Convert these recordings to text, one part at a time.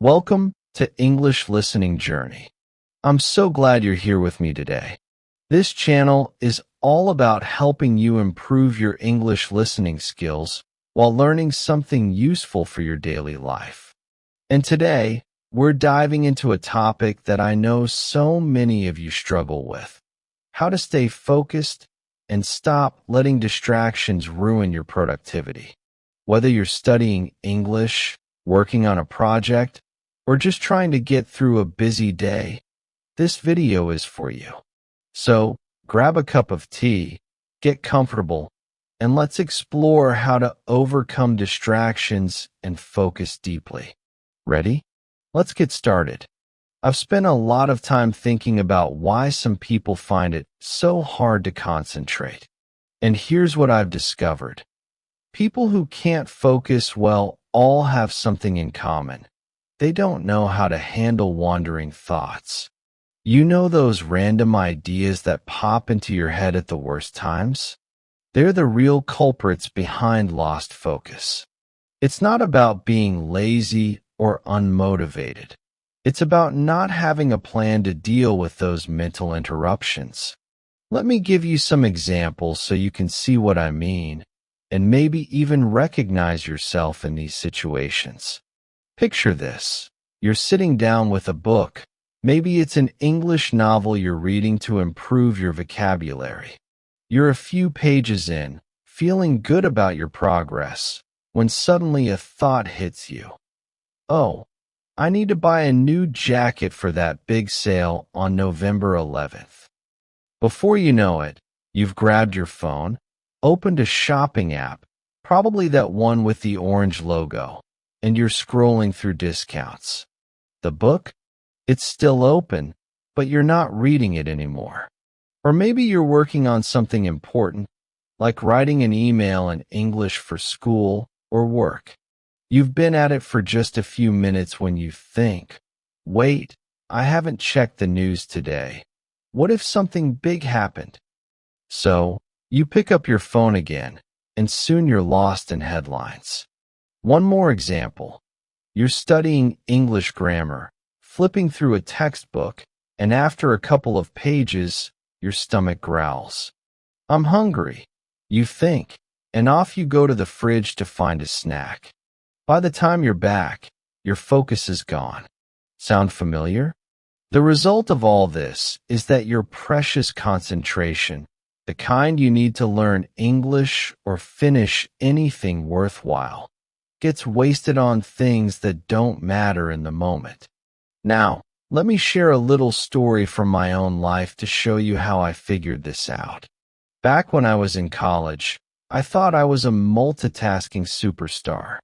Welcome to English Listening Journey. I'm so glad you're here with me today. This channel is all about helping you improve your English listening skills while learning something useful for your daily life. And today, we're diving into a topic that I know so many of you struggle with: how to stay focused and stop letting distractions ruin your productivity. Whether you're studying English, working on a project, or just trying to get through a busy day, this video is for you. So, grab a cup of tea, get comfortable, and let's explore how to overcome distractions and focus deeply. Ready? Let's get started. I've spent a lot of time thinking about why some people find it so hard to concentrate. And here's what I've discovered. People who can't focus well all have something in common. They don't know how to handle wandering thoughts. You know those random ideas that pop into your head at the worst times? They're the real culprits behind lost focus. It's not about being lazy or unmotivated. It's about not having a plan to deal with those mental interruptions. Let me give you some examples so you can see what I mean, and maybe even recognize yourself in these situations. Picture this. You're sitting down with a book. Maybe it's an English novel you're reading to improve your vocabulary. You're a few pages in, feeling good about your progress, when suddenly a thought hits you. Oh, I need to buy a new jacket for that big sale on November 11th. Before you know it, you've grabbed your phone, opened a shopping app, probably that one with the orange logo, and you're scrolling through discounts. The book? It's still open, but you're not reading it anymore. Or maybe you're working on something important, like writing an email in English for school or work. You've been at it for just a few minutes when you think, wait, I haven't checked the news today. What if something big happened? So, you pick up your phone again, and soon you're lost in headlines. One more example. You're studying English grammar, flipping through a textbook, and after a couple of pages, your stomach growls. I'm hungry, you think, and off you go to the fridge to find a snack. By the time you're back, your focus is gone. Sound familiar? The result of all this is that your precious concentration, the kind you need to learn English or finish anything worthwhile, gets wasted on things that don't matter in the moment. Now, let me share a little story from my own life to show you how I figured this out. Back when I was in college, I thought I was a multitasking superstar.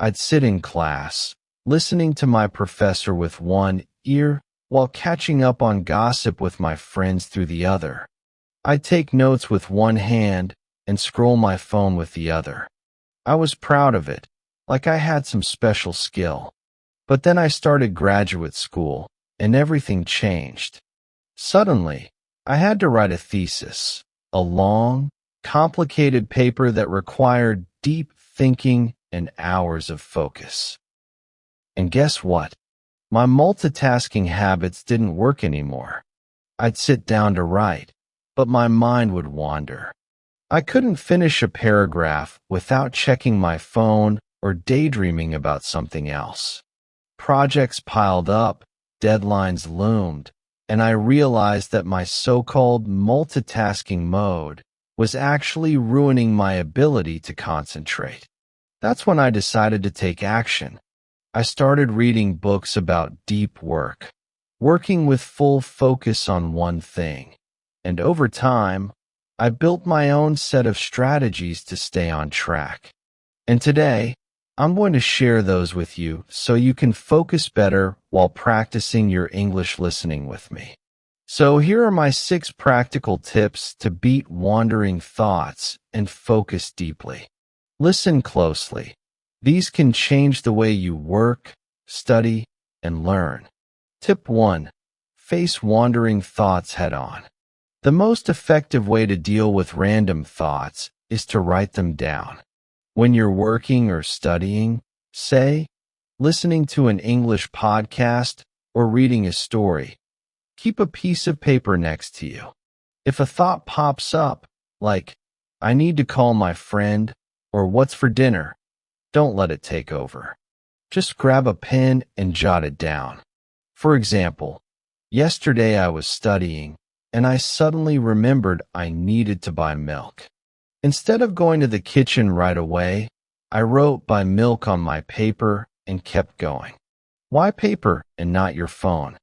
I'd sit in class, listening to my professor with one ear while catching up on gossip with my friends through the other. I'd take notes with one hand and scroll my phone with the other. I was proud of it, like I had some special skill. But then I started graduate school, and everything changed. Suddenly, I had to write a thesis, a long, complicated paper that required deep thinking and hours of focus. And guess what? My multitasking habits didn't work anymore. I'd sit down to write, but my mind would wander. I couldn't finish a paragraph without checking my phone or daydreaming about something else. Projects piled up, deadlines loomed, and I realized that my so-called multitasking mode was actually ruining my ability to concentrate. That's when I decided to take action. I started reading books about deep work, working with full focus on one thing. And over time, I built my own set of strategies to stay on track. And today, I'm going to share those with you so you can focus better while practicing your English listening with me. So here are my 6 practical tips to beat wandering thoughts and focus deeply. Listen closely. These can change the way you work, study, and learn. Tip 1. Face wandering thoughts head on. The most effective way to deal with random thoughts is to write them down. When you're working or studying, say, listening to an English podcast, or reading a story. Keep a piece of paper next to you. If a thought pops up, like, I need to call my friend, or what's for dinner, don't let it take over. Just grab a pen and jot it down. For example, yesterday I was studying, and I suddenly remembered I needed to buy milk. Instead of going to the kitchen right away, I wrote buy milk on my paper and kept going. Why paper and not your phone?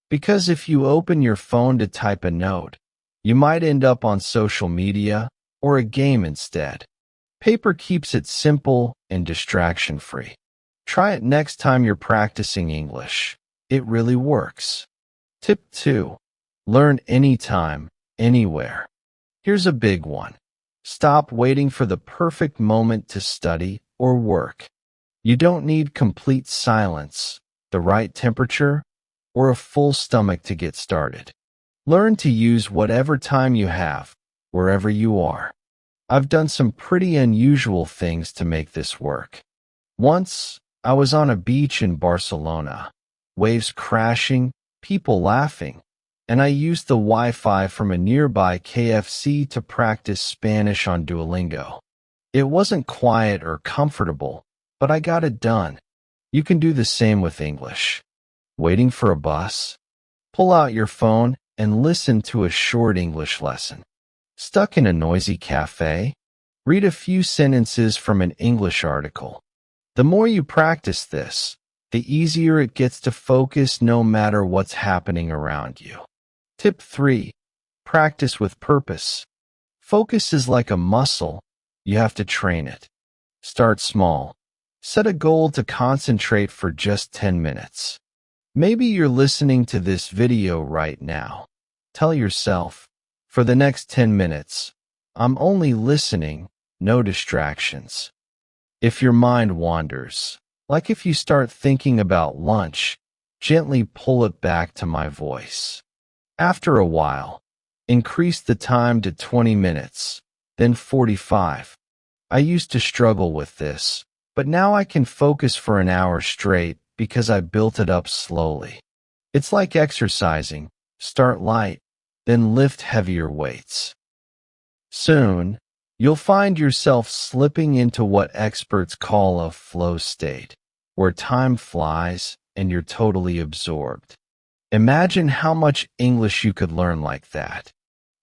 Because if you open your phone to type a note, you might end up on social media or a game instead. Paper keeps it simple and distraction-free. Try it next time you're practicing English. It really works. Tip 2. Learn anytime, anywhere. Here's a big one. Stop waiting for the perfect moment to study or work. You don't need complete silence, the right temperature, or a full stomach to get started. Learn to use whatever time you have, wherever you are. I've done some pretty unusual things to make this work. Once, I was on a beach in Barcelona, waves crashing, people laughing, and I used the Wi-Fi from a nearby KFC to practice Spanish on Duolingo. It wasn't quiet or comfortable, but I got it done. You can do the same with English. Waiting for a bus? Pull out your phone and listen to a short English lesson. Stuck in a noisy cafe? Read a few sentences from an English article. The more you practice this, the easier it gets to focus no matter what's happening around you. Tip 3. Practice with purpose. Focus is like a muscle. You have to train it. Start small. Set a goal to concentrate for just 10 minutes. Maybe you're listening to this video right now. Tell yourself, for the next 10 minutes, I'm only listening, no distractions. If your mind wanders, like if you start thinking about lunch, gently pull it back to my voice. After a while, increase the time to 20 minutes, then 45. I used to struggle with this, but now I can focus for an hour straight because I built it up slowly. It's like exercising. Start light, then lift heavier weights. Soon, you'll find yourself slipping into what experts call a flow state, where time flies and you're totally absorbed. Imagine how much English you could learn like that.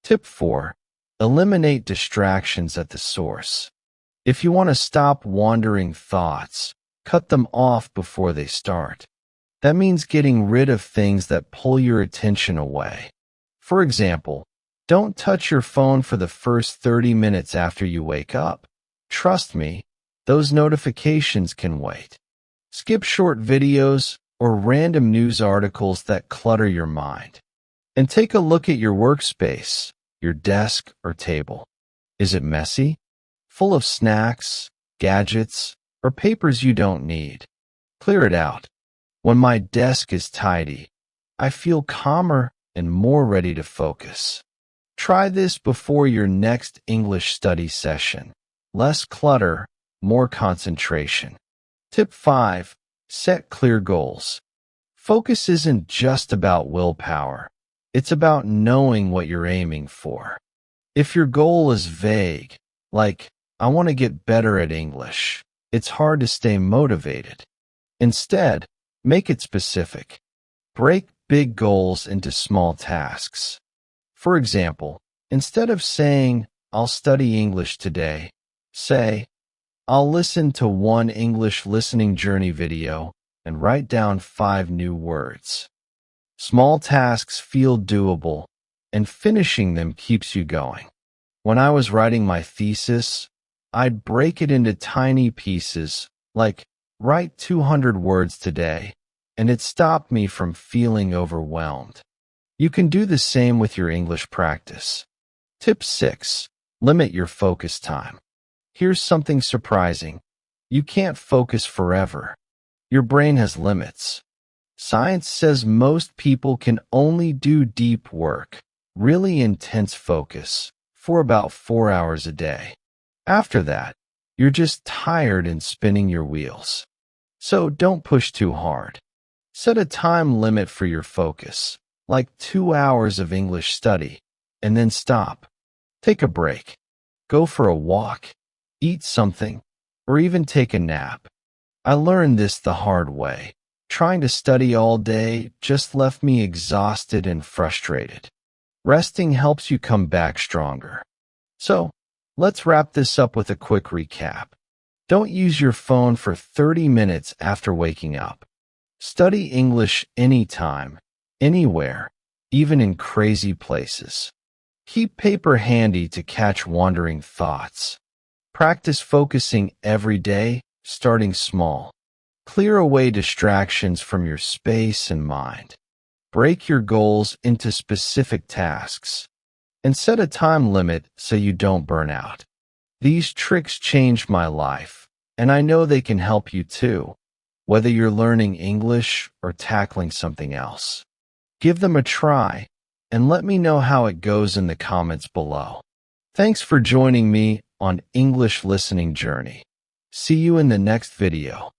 Tip 4. Eliminate distractions at the source. If you want to stop wandering thoughts, cut them off before they start. That means getting rid of things that pull your attention away. For example, don't touch your phone for the first 30 minutes after you wake up. Trust me, those notifications can wait. Skip short videos or random news articles that clutter your mind. And take a look at your workspace, your desk or table. Is it messy? Full of snacks, gadgets, or papers you don't need? Clear it out. When my desk is tidy, I feel calmer and more ready to focus. Try this before your next English study session. Less clutter, more concentration. Tip 5. Set clear goals. Focus isn't just about willpower. It's about knowing what you're aiming for. If your goal is vague, like, I want to get better at English, it's hard to stay motivated. Instead, make it specific. Break big goals into small tasks. For example, instead of saying, I'll study English today, say, I'll listen to one English listening journey video and write down 5 new words. Small tasks feel doable, and finishing them keeps you going. When I was writing my thesis, I'd break it into tiny pieces, like write 200 words today, and it stopped me from feeling overwhelmed. You can do the same with your English practice. Tip 6. Limit your focus time. Here's something surprising. You can't focus forever. Your brain has limits. Science says most people can only do deep work, really intense focus, for about 4 hours a day. After that, you're just tired and spinning your wheels. So don't push too hard. Set a time limit for your focus, like 2 hours of English study, and then stop. Take a break. Go for a walk, eat something, or even take a nap. I learned this the hard way. Trying to study all day just left me exhausted and frustrated. Resting helps you come back stronger. So, let's wrap this up with a quick recap. Don't use your phone for 30 minutes after waking up. Study English anytime, anywhere, even in crazy places. Keep paper handy to catch wandering thoughts. Practice focusing every day, starting small. Clear away distractions from your space and mind. Break your goals into specific tasks. And set a time limit so you don't burn out. These tricks changed my life, and I know they can help you too, whether you're learning English or tackling something else. Give them a try, and let me know how it goes in the comments below. Thanks for joining me on English Listening Journey. See you in the next video.